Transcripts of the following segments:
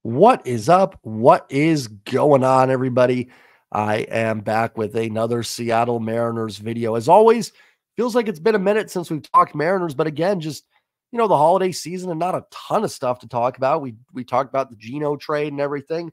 What is up? What is going on, everybody? I am back with another Seattle Mariners video. As always, feels like it's been a minute since we've talked Mariners, but again, just the holiday season and not a ton of stuff to talk about. We talked about the Geno trade and everything.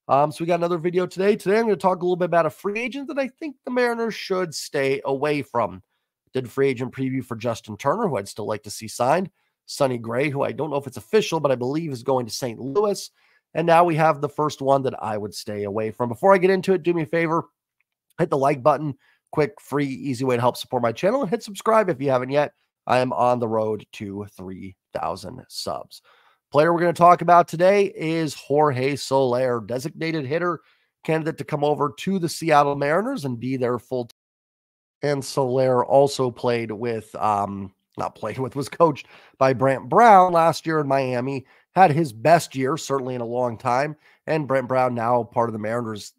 So we got another video today. Today I'm going to talk a little bit about a free agent that I think the Mariners should stay away from. Did free agent preview for Justin Turner, who I'd still like to see signed. Sonny Gray, who I don't know if it's official, but I believe is going to St. Louis. And now we have the first one that I would stay away from. Before I get into it, do me a favor, hit the like button. Quick, free, easy way to help support my channel. And hit subscribe if you haven't yet. I am on the road to 3,000 subs. Player we're going to talk about today is Jorge Soler, designated hitter, candidate to come over to the Seattle Mariners and be their full. And Soler also was coached by Brant Brown last year in Miami. Had his best year, certainly in a long time. And Brent Brown, now part of the Mariners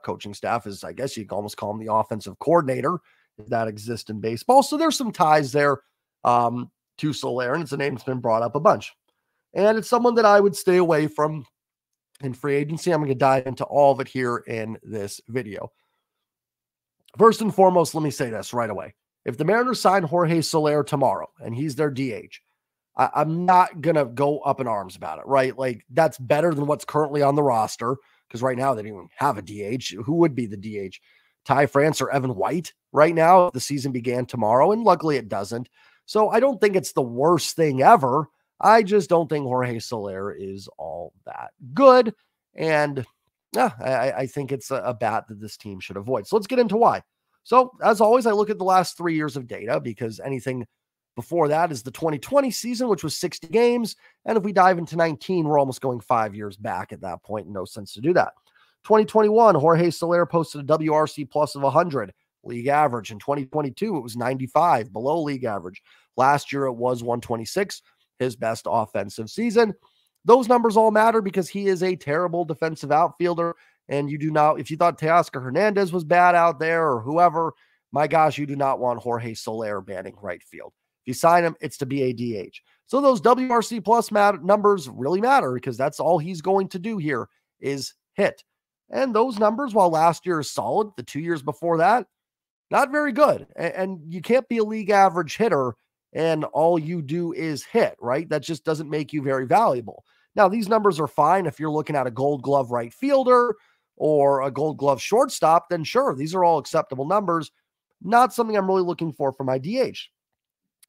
coaching staff, is, I guess you can almost call him the offensive coordinator, if that exists in baseball. So there's some ties there to Soler, and it's a name that's been brought up a bunch. And it's someone that I would stay away from in free agency. I'm going to dive into all of it here in this video. First and foremost, let me say this right away. If the Mariners sign Jorge Soler tomorrow and he's their DH, I'm not going to go up in arms about it, right? Like, that's better than what's currently on the roster, because right now they don't even have a DH. Who would be the DH? Ty France or Evan White right now if the season began tomorrow, and luckily it doesn't. So I don't think it's the worst thing ever. I just don't think Jorge Soler is all that good, and I think it's a bat that this team should avoid. So let's get into why. So as always, I look at the last 3 years of data, because anything before that is the 2020 season, which was 60 games. And if we dive into 19, we're almost going 5 years back at that point. No sense to do that. 2021, Jorge Soler posted a WRC plus of 100, league average. In 2022, it was 95, below league average. Last year, it was 126, his best offensive season. Those numbers all matter because he is a terrible defensive outfielder. And you do not, if you thought Teoscar Hernandez was bad out there or whoever, my gosh, you do not want Jorge Soler banning right field. If you sign him, it's to be a DH. So those WRC plus numbers really matter, because that's all he's going to do here is hit. And those numbers, while last year is solid, the 2 years before that, not very good. And you can't be a league average hitter and all you do is hit, right? That just doesn't make you very valuable. Now, these numbers are fine if you're looking at a Gold Glove right fielder or a Gold Glove shortstop, then sure, these are all acceptable numbers. Not something I'm really looking for my DH.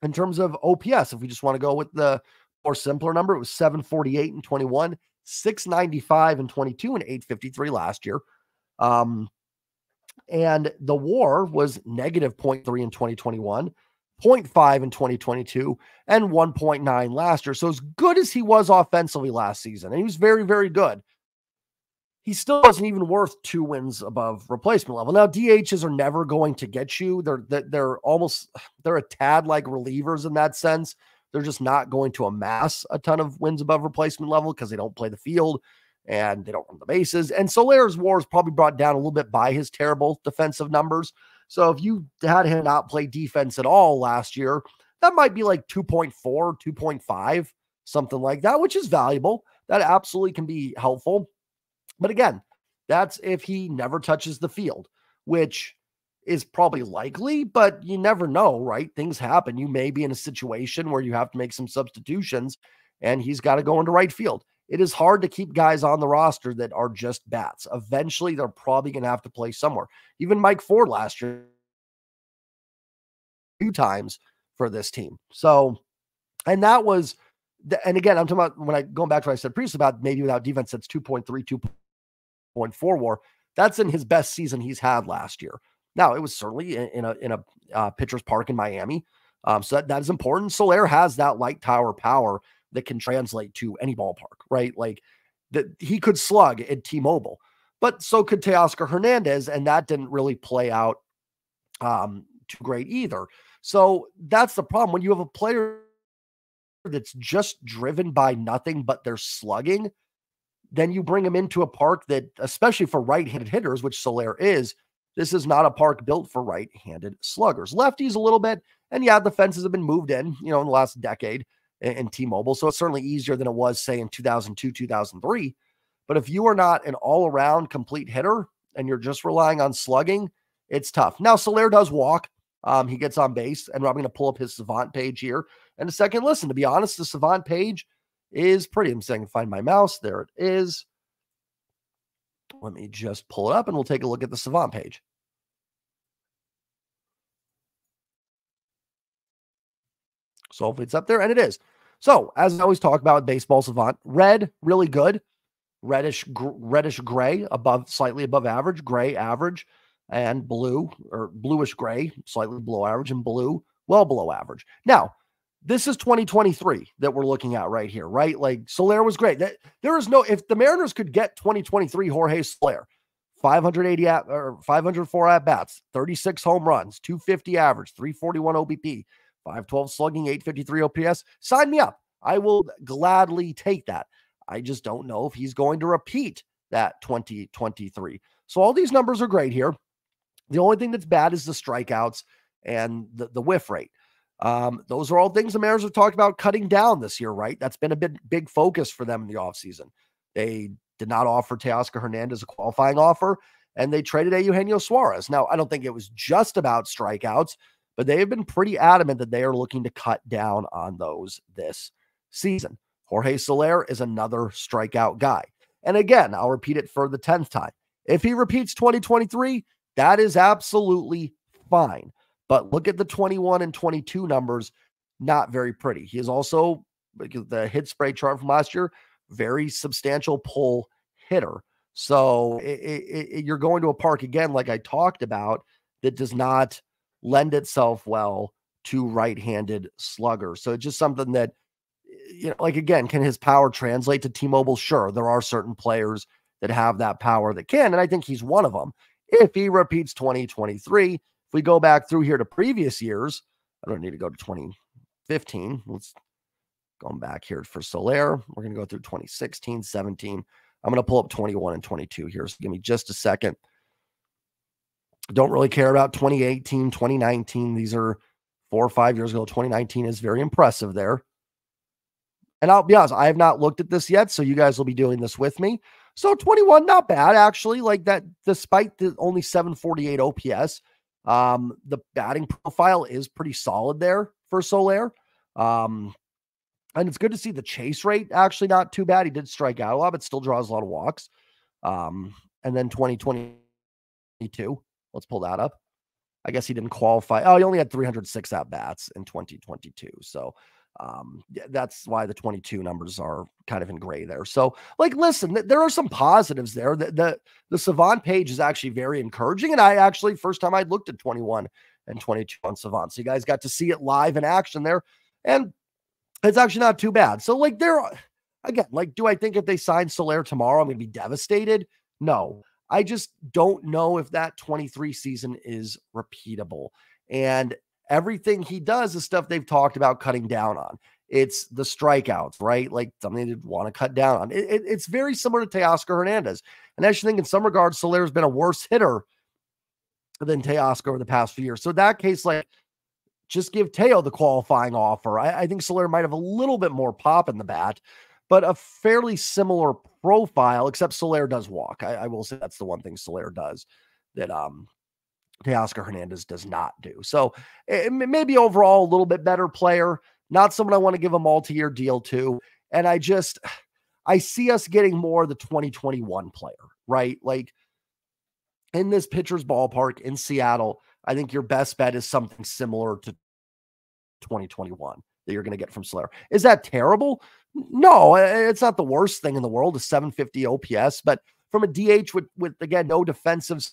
In terms of OPS, if we just want to go with the more simpler number, it was 748 in 21, 695 in 22, and 853 last year. And the WAR was negative 0.3 in 2021, 0.5 in 2022, and 1.9 last year. So as good as he was offensively last season, and he was very, very good, he still wasn't even worth 2 wins above replacement level. Now, DHs are never going to get you. They're a tad like relievers in that sense. They're just not going to amass a ton of wins above replacement level because they don't play the field and they don't run the bases. And Soler's WAR is probably brought down a little bit by his terrible defensive numbers. So if you had him not play defense at all last year, that might be like 2.4, 2.5, something like that, which is valuable. That absolutely can be helpful. But again, that's if he never touches the field, which is probably likely, but you never know, right? Things happen. You may be in a situation where you have to make some substitutions and he's got to go into right field. It is hard to keep guys on the roster that are just bats. Eventually, they're probably going to have to play somewhere. Even Mike Ford last year, 2 times for this team. So, and that was, and again, I'm talking about when I going back to what I said previously about maybe without defense, that's 2.3, 2.4 WAR. That's in his best season he's had last year. Now, it was certainly in a pitcher's park in Miami. So that is important. Soler has that light tower power that can translate to any ballpark, right? Like that he could slug at T-Mobile, but so could Teoscar Hernandez, and that didn't really play out too great either. So that's the problem. When you have a player that's just driven by nothing but their slugging, then you bring him into a park that, especially for right-handed hitters, which Soler is, this is not a park built for right-handed sluggers. Lefties a little bit, and yeah, the fences have been moved in the last decade. in T-Mobile. So it's certainly easier than it was, say, in 2002, 2003. But if you are not an all-around complete hitter and you're just relying on slugging, it's tough. Now, Soler does walk. He gets on base, and I'm going to pull up his Savant page here in a second. Listen, to be honest, the Savant page is pretty. I'm saying find my mouse. There it is. Let me just pull it up, and we'll take a look at the Savant page. So hopefully it's up there, and it is. So, as I always talk about with Baseball Savant, red, really good. Reddish gray, slightly above average, gray average, and blue, or bluish gray, slightly below average, and blue, well below average. Now, this is 2023 that we're looking at right here, right? Like, Soler was great. There is no, if the Mariners could get 2023 Jorge Soler, 504 at bats, 36 home runs, 250 average, 341 OBP, 512 slugging, 853 OPS, sign me up. I will gladly take that. I just don't know if he's going to repeat that 2023. So all these numbers are great here. The only thing that's bad is the strikeouts and the whiff rate. Those are all things the Mariners have talked about cutting down this year, right? That's been a big focus for them in the offseason. They did not offer Teoscar Hernandez a qualifying offer, and they traded Eugenio Suarez. Now, I don't think it was just about strikeouts, but they have been pretty adamant that they are looking to cut down on those this season. Jorge Soler is another strikeout guy. And again, I'll repeat it for the 10th time. If he repeats 2023, that is absolutely fine. But look at the 21 and 22 numbers, not very pretty. He is also, the hit spray chart from last year, very substantial pull hitter. So you're going to a park, again, like I talked about, that does not lend itself well to right-handed sluggers. So it's just something that, like, again, can his power translate to T-Mobile? Sure, there are certain players that have that power that can, and I think he's one of them. If he repeats 2023, if we go back through here to previous years, I don't need to go to 2015. Let's go back here for Soler. We're going to go through 2016, 17. I'm going to pull up 21 and 22 here, so give me just a second. Don't really care about 2018, 2019. These are 4 or 5 years ago. 2019 is very impressive there. And I'll be honest, I have not looked at this yet, so you guys will be doing this with me. So 21, not bad, actually. Like that, despite the only 748 OPS, the batting profile is pretty solid there for Soler. And it's good to see the chase rate actually not too bad. He did strike out a lot, but still draws a lot of walks. And then 2022, let's pull that up. I guess he didn't qualify. Oh, he only had 306 at-bats in 2022. So that's why the 22 numbers are kind of in gray there. So, like, listen, there are some positives there. The Savant page is actually very encouraging. And I actually, first time I looked at 21 and 22 on Savant. So you guys got to see it live in action there. And it's actually not too bad. So, like, again, like, do I think if they sign Soler tomorrow, I'm going to be devastated? No. I just don't know if that 23 season is repeatable. And everything he does is stuff they've talked about cutting down on. It's the strikeouts, right? Like something they want to cut down on. It's very similar to Teoscar Hernandez. And I actually think in some regards, Soler has been a worse hitter than Teoscar over the past few years. So in that case, like, just give Teo the qualifying offer. I think Soler might have a little bit more pop in the bat, but a fairly similar profile, except Soler does walk. I will say that's the one thing Soler does that Teoscar Hernandez does not do. So it may be overall a little bit better player, not someone I want to give a multi-year deal to. And I see us getting more the 2021 player, right? Like in this pitcher's ballpark in Seattle, I think your best bet is something similar to 2021 that you're going to get from Soler. Is that terrible? No, it's not the worst thing in the world, a 750 OPS, but from a DH with again, no defensive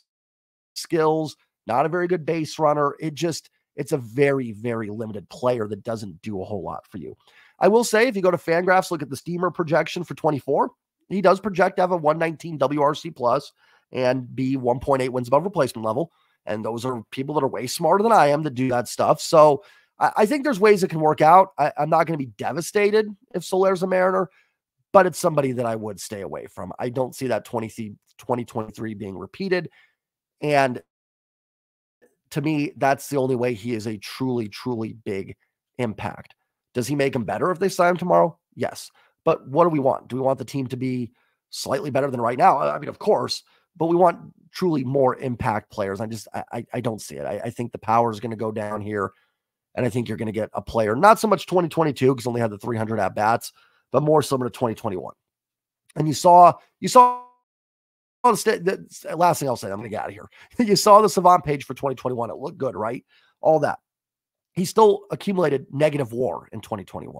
skills, not a very good base runner. It's a very, very limited player that doesn't do a whole lot for you. I will say, if you go to Fangraphs, look at the Steamer projection for 24, he does project to have a 119 WRC plus and be 1.8 wins above replacement level. And those are people that are way smarter than I am to do that stuff. So I think there's ways it can work out. I'm not going to be devastated if Soler's a Mariner, but it's somebody that I would stay away from. I don't see that 2023 being repeated. And to me, that's the only way he is a truly, truly big impact. Does he make him better if they sign him tomorrow? Yes. But what do we want? Do we want the team to be slightly better than right now? I mean, of course, but we want truly more impact players. I don't see it. I think the power is going to go down here. And I think you're going to get a player, not so much 2022 because only had the 300 at bats, but more similar to 2021. And you saw the last thing I'll say, I'm going to get out of here. You saw the Savant page for 2021. It looked good, right? All that. He still accumulated negative WAR in 2021.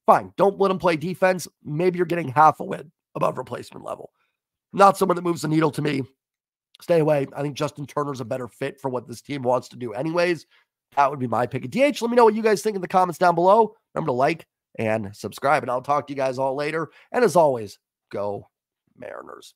Fine. Don't let him play defense. Maybe you're getting half a win above replacement level. Not someone that moves the needle to me. Stay away. I think Justin Turner's a better fit for what this team wants to do anyways. That would be my pick. DH, let me know what you guys think in the comments down below. Remember to like and subscribe, and I'll talk to you guys all later. And as always, go Mariners.